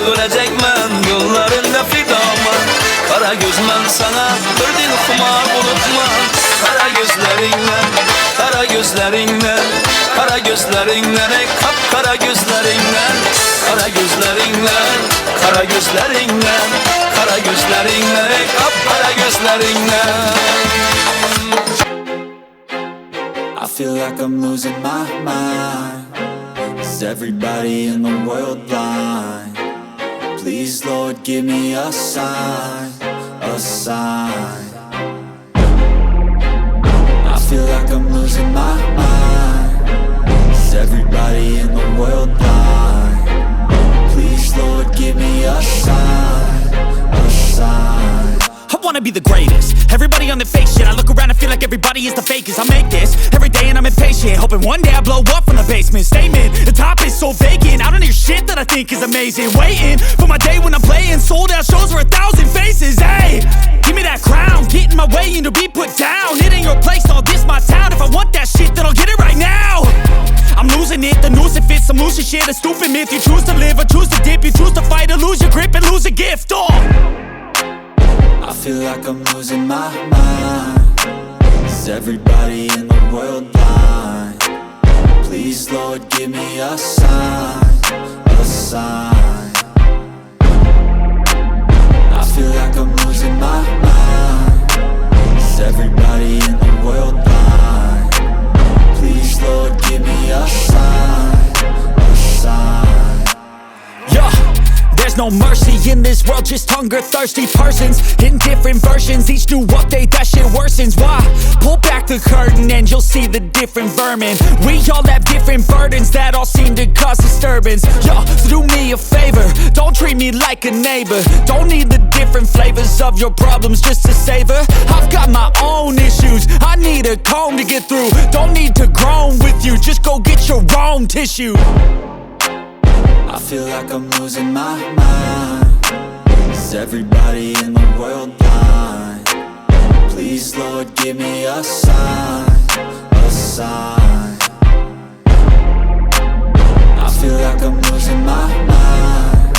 Ölecekmen yollarında fidaman. Kara gözmen sana bir dil kumar bulutman. Kara gözlerinle, kara gözlerinle, kara gözlerinle, kapkara gözlerinle, kara gözlerinle, kara gözlerinle, kara gözlerinle, kapkara gözlerinle. I feel like I'm losing my mind. Is everybody in the world blind? Please, Lord, give me a sign, a sign. I feel like I'm losing my mind. Is everybody in the world blind? Please, Lord, give me a sign, a sign. I wanna be the greatest. Everybody on their fake shit. I look around and feel like everybody is the fakest. I make this every day and I'm impatient, hoping one day I blow up from the basement. Statement, the top is so vacant. I don't hear shit that I think is amazing. Waiting for my day when I'm playing sold out shows for 1,000 faces. Hey, give me that crown, get in my way and to be put down. It ain't your place, all this my town. If I want that shit, then I'll get it right now. I'm losing it, the noose it fits. I'm losing shit, a stupid myth. You choose to live or choose to dip. You choose to fight or lose your grip and lose a gift. Oh, I feel like I'm losing my mind. Is everybody in the world blind? Please, Lord, give me a sign, a sign. I feel like I'm losing my mind. Is everybody in the world blind? Please, Lord, give me a sign, a sign. yeah. There's no mercy in this world, just hunger-thirsty persons in different versions, each new update, that shit worsens. Why? Pull back the curtain and you'll see the different vermin. We all have different burdens that all seem to cause disturbance. Yo, so do me a favor, don't treat me like a neighbor. Don't need the different flavors of your problems just to savor. I've got my own issues, I need a comb to get through. Don't need to groan with you, just go get your own tissue. I feel like I'm losing my mind. Is everybody in the world blind? Please, Lord, give me a sign, a sign. I feel like I'm losing my mind.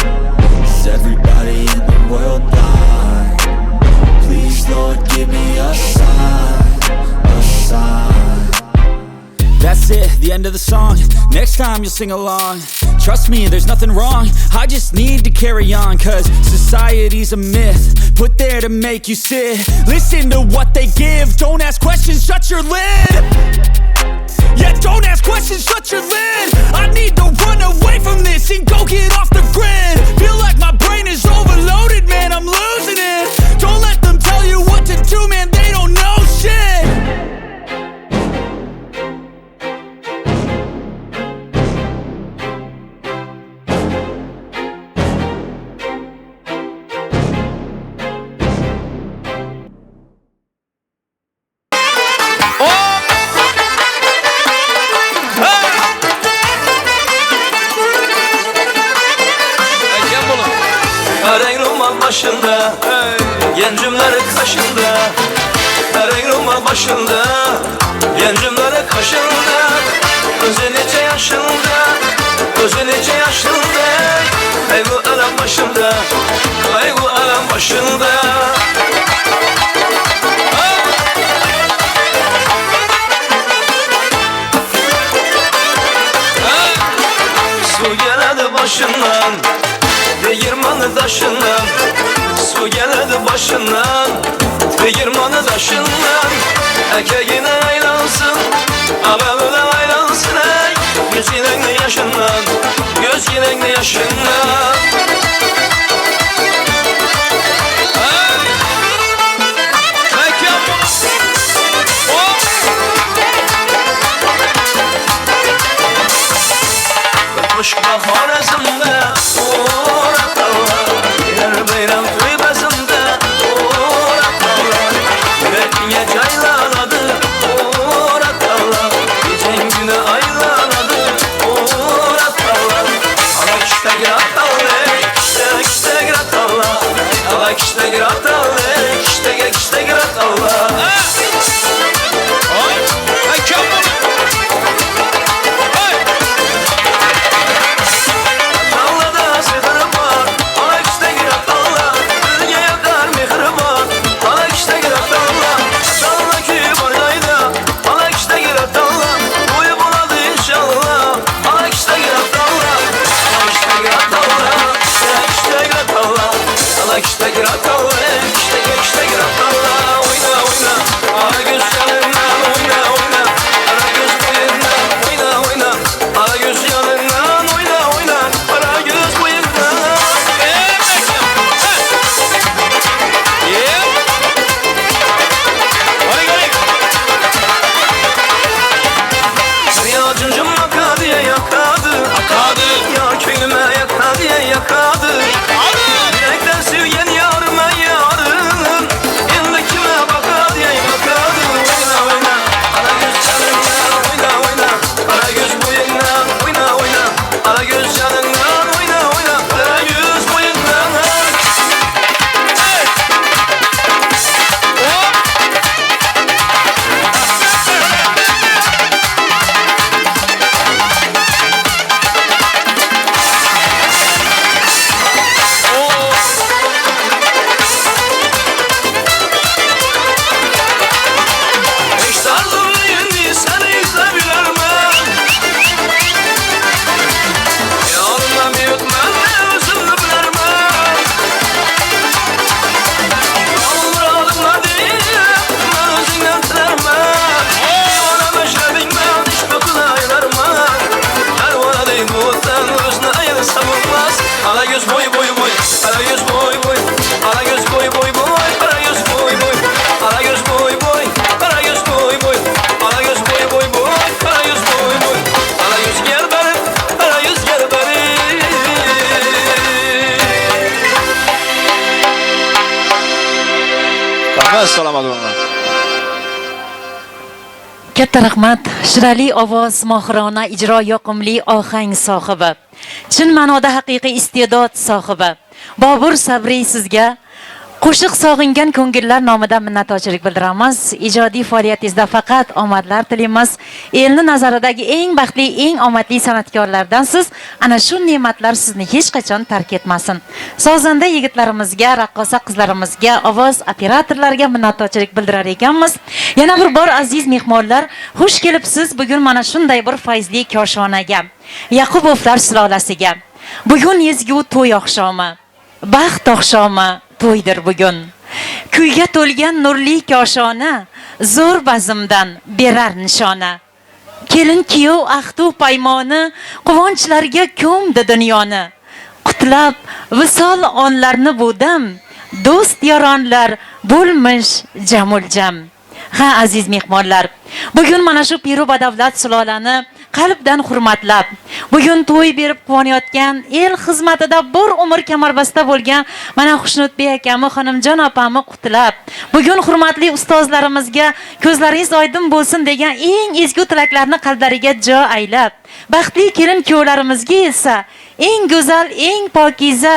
Is everybody in the world blind? Please, Lord, give me a sign, a sign. That's it, the end of the song. Next time you'll sing along. Trust me, there's nothing wrong. I just need to carry on, cause society's a myth put there to make you sit. Listen to what they give. Don't ask questions, shut your lid. Yeah, don't ask questions, shut your lid. I need to run away from this and go get off the grid. Feel like my brain is overloaded, man, I'm losing it. Don't let them tell you what to do, man, they don't know shit. Başında, gencimleri kaşında, Ereğin Roma başında, gencimleri kaşında, gözü nece yaşında, gözü nece yaşında, ey bu alem başında, ey bu alem başında. Su geledi başından, değirmanı taşından, su geledi başından, değirmanı taşından. Ekeğine aylansın, abevine aylansın ey. Göz yine yaşından, göz yine yaşından. Kuş baharasında, uğrak dağlar, yer beyran köy bazında, uğrak dağlar. Yüreğine caylanadı, uğrak dağlar, gecen güne aylanadı, uğrak dağlar. Ala kişte girat dağlar, kişte girat dağlar, ala kişte girat dağlar, kişte girat dağlar. Tarlada sığır var, kaldı. Yürekten sevgen yarıma yarım. Endi kime bakar diye bakar. Oyna oyna ala göz canından oyna oyna. Ala göz boyundan oyna oyna. Ala göz canından oyna oyna. Ala göz boyundan. Ala göz boy boy boy, ala göz boy boy, ala göz boy boy boy, ala göz boy boy, ala göz boy boy, ala göz boy boy, ala göz boy boy boy, ala göz boy boy, ala göz gel beri, ala göz gel beri. Assalomu alaykum. Katta rahmat, shirali ovoz, mohirona ijro, yoqimli ohang sohibi, chin ma'noda haqiqiy iste'dod sohibi Bobur Sabri sizga qo'shiq sog'ingan ko'ngillar nomidan minnatdorchilik bildiramiz. Ijodiy faoliyatingizda faqat omadlar tilaymiz. Elni nazaridagi eng baxtli, eng omadli san'atkorlardan siz. Ana shu ne'matlar sizni hech qachon tark etmasin. Sozanda yigitlarimizga, raqqosa qizlarimizga, ovoz operatorlarga minnatdorchilik bildirar ekanmiz. Yana bir bor aziz mehmonlar, xush kelibsiz bugun mana shunday bir fayzli koshonaga, Yaqubovlar sulolasiga. Bugun ezgu to'y oqshomi, baxt oqshomi, to'ydir bugun. Kuyga to'lgan nurli koshona, zo'r bazmdan berar nishona. Kelin kuyov ahdu paymoni, quvonchlarga ko'mdi dunyoni. Qutlab visol onlarni budam, do'st yoronlar bo'lmish jamul-jam. Ha aziz mehmonlar, bugun mana shu Piru badavlat sulolani qalbdan hurmatlab, bugun to'y berib quvonayotgan, el xizmatida bir umr kamarbasta bo'lgan mana Xushnudbek akami, xonimjon opamni qutlab, bugun hurmatli ustozlarimizga ko'zlaringiz oydin bo'lsin degan eng ezgu tilaklarni qalblariga jo aylab, baxtli kelin kuyovlarimizga esa eng go'zal, eng pokiza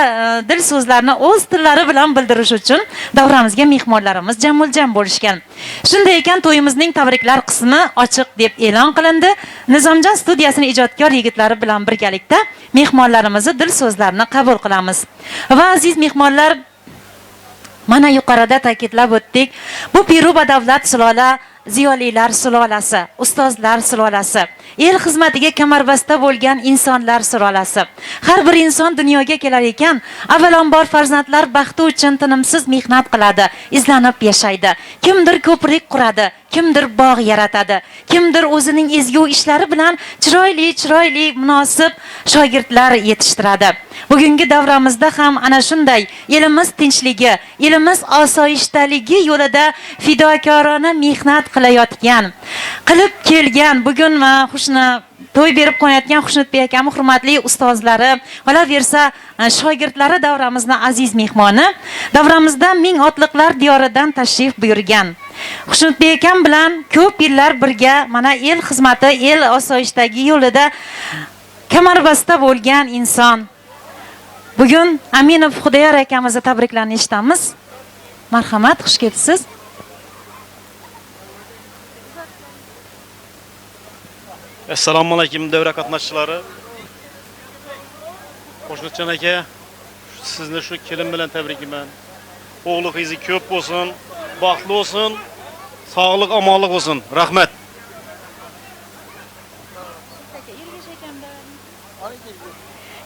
dil so'zlarni o'z tillari bilan bildirish uchun davramizga mehmonlarimiz jamul-jam bo'lishgan. Shunday ekan, to'yimizning tabriklar qismi ochiq deb e'lon qilindi. Nizomjon studiyasining ijodkor yigitlari bilan birgalikda mehmonlarimizni dil so'zlarini qabul qilamiz. Va aziz mehmonlar, mana yuqorida ta'kidlab o'tdik, bu Piru badavlat sulola ziyolilar sulolasi, ustozlar sulolasi, el xizmatiga kamarbasta bo'lgan insonlar sulolasi. Har bir inson dunyoga kelar ekan, avvalambor farzandlar baxti uchun tinimsiz mehnat qiladi, izlanib yashaydi. Kimdir ko'prik quradi, kimdir bog' yaratadi, kimdir o'zining ezgu ishlari bilan chiroyli munosib shogirdlar yetishtiradi. Bugungi davramizda ham ana shunday elimiz tinchligi, elimiz osoyishtaligi yo'lida fidokorona mehnat qilayotgan, qilib kelgan, bugun xushni to'y berib qo'yayotgan Xushnudbek akam, hurmatli ustozlari, qolaversa shogirdlari davramizning aziz mehmoni, davramizda ming otliqlar diyoridan tashrif buyurgan Xushnudbek akam bilan ko'p yillar birga mana el xizmati, el osoyishtagi yo'lida kamarbasta bo'lgan inson. Bugun Aminov Xudoyor akamizni tabriklarini eshitamiz. Marhamat, xush kelibsiz. Assalomu alaykum davra qatnashchilari. Qo'shniqjon aka, sizni shu kelin bilan tabriklayman. O'g'lingiz ko'p bo'lsin, baxtli bo'lsin, sog'lik, omonlik bo'lsin. Rahmat.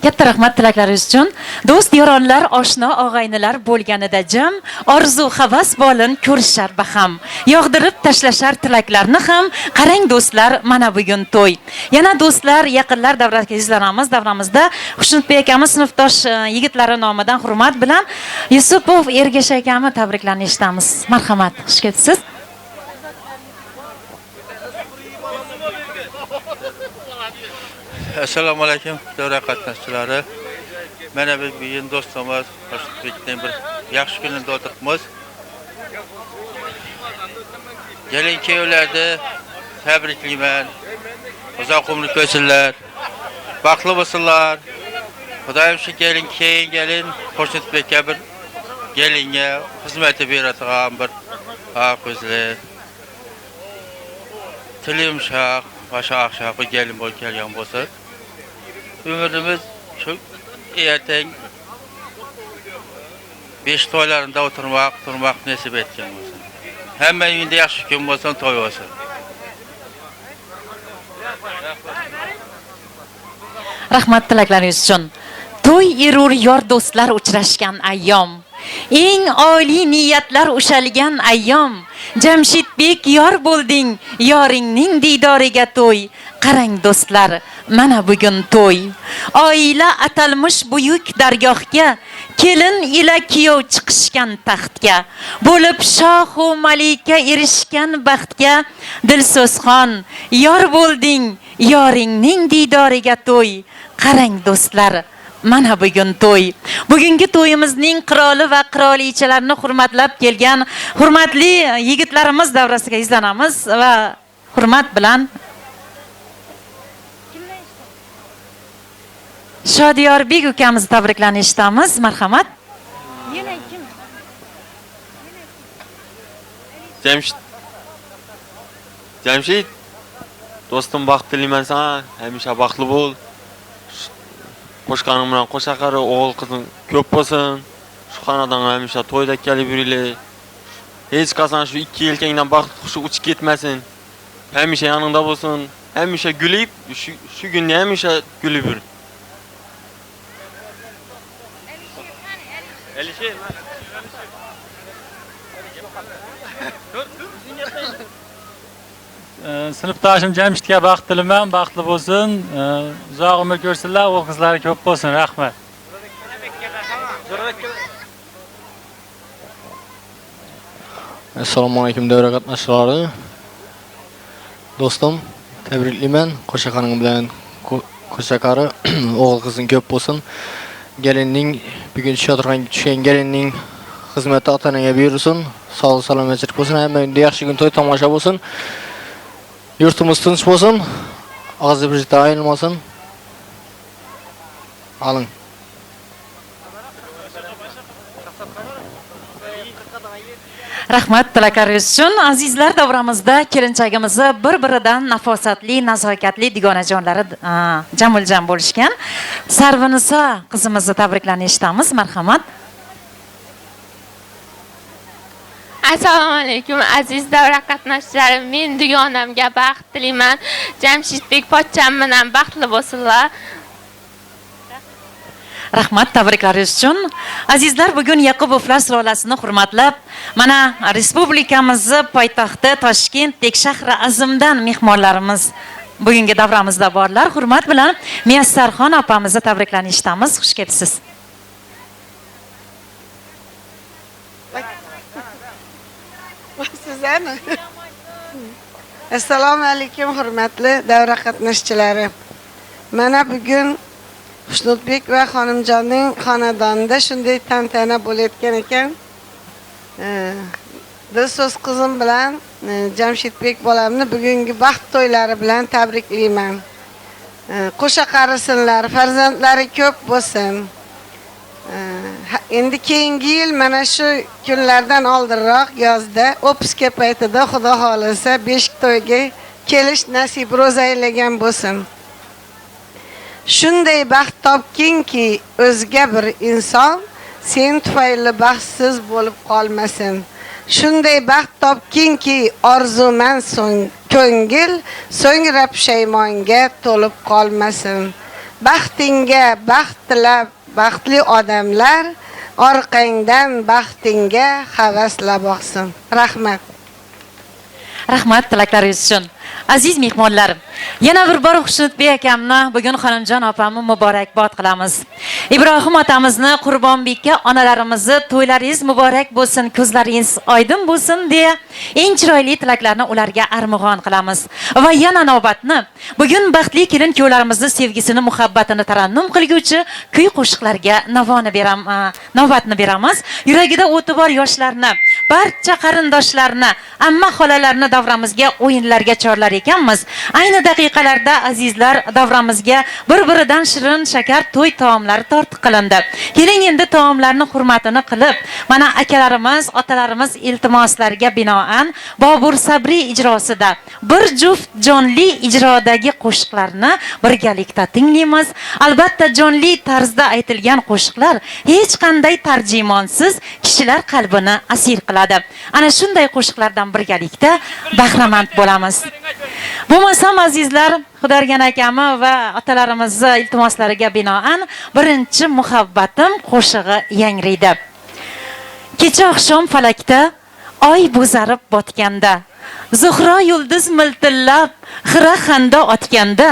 Katta rahmat tilaklaringiz uchun. Do'st yoronlar, oshna og'aynilar bo'lganida jam, orzu havas bo'lin ko'rishar baham. Yog'dirib tashlashar tilaklarni ham. Qarang do'stlar, mana bugun to'y. Yana do'stlar, yaqinlar davrasiga izlanamiz. Davramizda Xushnudbek akamiz sinfdosh yigitlari nomidan hurmat bilan Yusupov Ergash akami tabriklarini eshitamiz. Marhamat, xush kelibsiz. Assalomu alaykum davra qatnashchilari. Mana biz bugün do'stimiz Toshkentdan bir yaxshi kunini o'tiribmiz. Kelin kuyovlarni tabriklayman. Uzoq umr ko'rsinlar. Baxtli bo'lsinlar. Xudoyim shu kelin Toshkentga bir kelinga xizmati beradigan bir ko'zli tili yumshoq va shoh bir kelin bo'lib kelgan bo'lsa, umrimiz shu ertang 5 to'ylarida turmoq nasib etgan bo'lsin. Hamma uyda yaxshi kun bo'lsin, to'y bo'lsin. Rahmat tilaklaringiz uchun. To'y erur yor do'stlar uchrashgan ayyom. Eng oliy niyatlar ushalgan ayyom. Jamshidbek yor bo'lding, yoringning diydoriga to'y. Qarang do'stlar, mana bugun to'y. Oila atalmish buyuk dargohga, kelin ila kuyov chiqishgan taxtga, bo'lib shoh va malika erishgan baxtga, Dilso'zxon yor bo'lding, yoringning diydoriga to'y. Qarang do'stlar, mana bugun to'y. Bugungi to'yimizning qiroli va qirolichalarini hurmatlab kelgan hurmatli yigitlarimiz davrasiga izlanamiz va hurmat bilan Shodiyorbek ukamizni tabriklashni eshitamiz. Marhamat. Yana kim? Jamshid, do'stim baxt tilayman sana, hamisha baxtli bo'l. Qo'shqaning bilan qo'shaqari o'g'il qizing ko'p bo'lsin. Shu xonadonga hamisha to'yda kelib yuraylik. Hech qachon shu ikki yelkangdan baxt qushi uchib ketmasin. Hamisha yoningda bo'lsin. Hamisha gulib, shu kunni hamisha gulib yur. Sinfdoshim Jamshidga baxt tilayman, baxtli bo'lsin, uzoq umr ko'rsinlar, o'g'il qizlari ko'p bo'lsin. Rahmat. Assalomu alaykum davra qatnashchilari. Do'stim, tabriklayman. Qo'shaqaring bilan qo'shaqari o'g'il qizing ko'p bo'lsin. Gelinning bugun tushgan gelinning xizmati ota-onaga buyursin. Sog'lik salomatlik bo'lsin. Hamma yaxshi kun to'y tomosha bo'lsin. Yurtimiz tinch bo'lsin. Og'zi birjita aylanmasin. Alın. Rahmat tilaklaringiz uchun. Azizlar, davramizda kelinchagimizni bir-biridan nafosatli, nazokatli dugonajonlari jamul-jam bo'lishgan. Sarvinisa qizimizni tabriklashni eshitamiz. Marhamat. Assalomu alaykum aziz davra qatnashchilari. Men dugonamga baxt tilayman. Jamshidbek pochcham bilan baxtli bo'lsinlar. Rahmat tabriklaringiz uchun. Azizlar, bugun Yaqubovlar sulolasini hurmatlab, mana respublikamizni poytaxti Toshkentdek shahri azimdan mehmonlarimiz bugungi davramizda borlar. Hurmat bilan Miyassarxon opamizni tabriklashni eshitamiz. Xush kelibsiz. Sizlarni. Assalomu alaykum hurmatli davra qatnashchilari. Mana bugun Xushnudbek va xonimjonning xonadonida shunday tantana bo'layotgan ekan. Dilso'z qizim bilan Jamshidbek bolamni bugungi baxt to'ylari bilan tabriklayman. Qo'sha qarisinlar, farzandlari ko'p bo'lsin. Endi keyingi yil mana shu kunlardan oldinroq yozda o'pska paytida Xudo xolisa beshik to'yga kelish nasib ro'za aylagan bo'lsin. Shunday baxt topkinki o'zga bir inson sen tufayli baxtsiz bo'lib qolmasin. Shunday baxt topkinki orzuman ko'ngil so'ngra pushaymonga to'lib qolmasin. Baxtingga baxt tilab baxtli odamlar orqangdan baxtingga havasla boqsin. Rahmat. Rahmat tilaklaringiz uchun. Aziz mehmonlar, yana bir bor Xushnudbek akamni, bugun Xonimjon opamni muborakbod qilamiz. Ibrohim otamizni, Qurbonbekka onalarimizni to'ylaringiz muborak bo'lsin, ko'zlaringiz oydin bo'lsin deya eng chiroyli tilaklarni ularga armag'on qilamiz. Va yana navbatni bugun baxtli kelin kuyovlarimizni sevgisini, muhabbatini tarannum qilguvchi kuy qo'shiqlarga navbatni beramiz. Yuragida o'ti bor yoshlarni, barcha qarindoshlarni, amma xolalarni davramizga o'yinlarga chorlar ekanmiz. Ayni daqiqalarda azizlar davramizga bir-biridan shirin shakar to'y taomlari tortiq qilindi. Keling endi taomlarni hurmatini qilib, mana akalarimiz, otalarimiz iltimoslariga binoan Bobur Sabriy ijrosida bir juft jonli ijrodagi qo'shiqlarni birgalikda tinglaymiz. Albatta jonli tarzda aytilgan qo'shiqlar hech qanday tarjimonsiz kishilar qalbini asir qiladi. Ana shunday qo'shiqlardan birgalikda bahramand bo'lamiz. Bo'lmasam azizlar, Xudoorgan akami va otalarimizni iltimoslariga binoan birinchi muhabbatim qo'shig'i yangraydi. Kecha oqshom falakda oy bo'zarib botganda, Zuhro yulduz miltillab xira xanda otganda,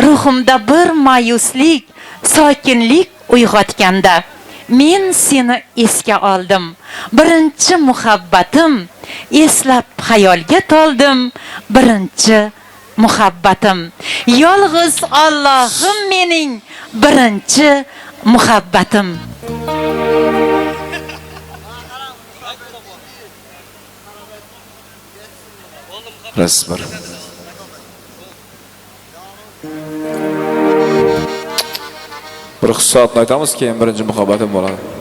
ruhimda bir ma'yuslik, sokinlik uyg'otganda, men seni esga oldim. Birinchi muhabbatim, eslab xayolga toldim. Birinchi muhabbatim, yolg'iz Allohim mening birinchi muhabbatim. Rasbar. Bir hisobni aytamiz, keyin birinchi muhabbatim bo'ladi.